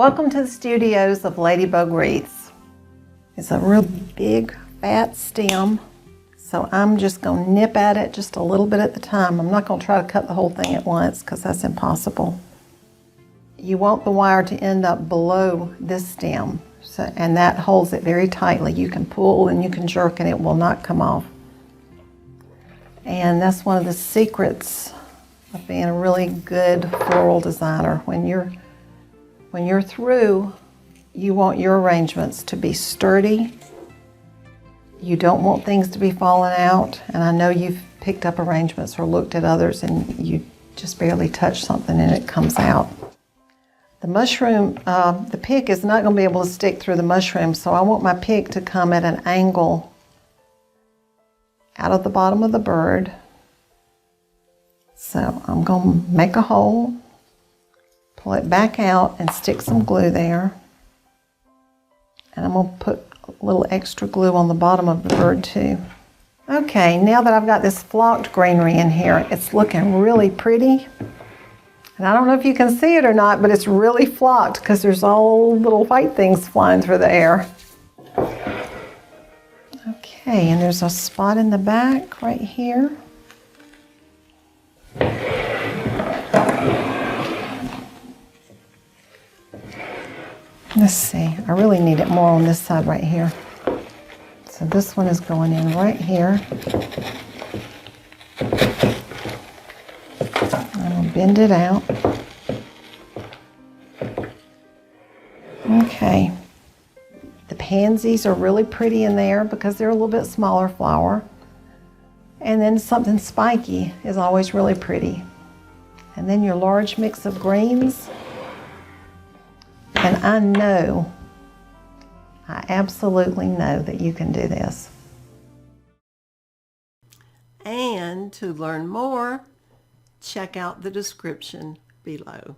Welcome to the studios of Ladybug Wreaths. It's a real big, fat stem, so I'm just going to nip at it just a little bit at the time. I'm not going to try to cut the whole thing at once because that's impossible. You want the wire to end up below this stem, and that holds it very tightly. You can pull and you can jerk and it will not come off. And that's one of the secrets of being a really good floral designer. When you're through, you want your arrangements to be sturdy. You don't want things to be falling out. And I know you've picked up arrangements or looked at others and you just barely touch something and it comes out. The mushroom, the pick is not going to be able to stick through the mushroom, so I want my pick to come at an angle out of the bottom of the bird. So I'm going to make a hole, pull it back out and stick some glue there. And I'm going to put a little extra glue on the bottom of the bird too. Okay, now that I've got this flocked greenery in here, it's looking really pretty. And I don't know if you can see it or not, but it's really flocked because there's all little white things flying through the air. Okay, and there's a spot in the back right here. Let's see, I really need it more on this side right here. So this one is going in right here. I'm gonna bend it out. Okay. The pansies are really pretty in there because they're a little bit smaller flower. And then something spiky is always really pretty. And then your large mix of greens. And I absolutely know that you can do this. And to learn more, check out the description below.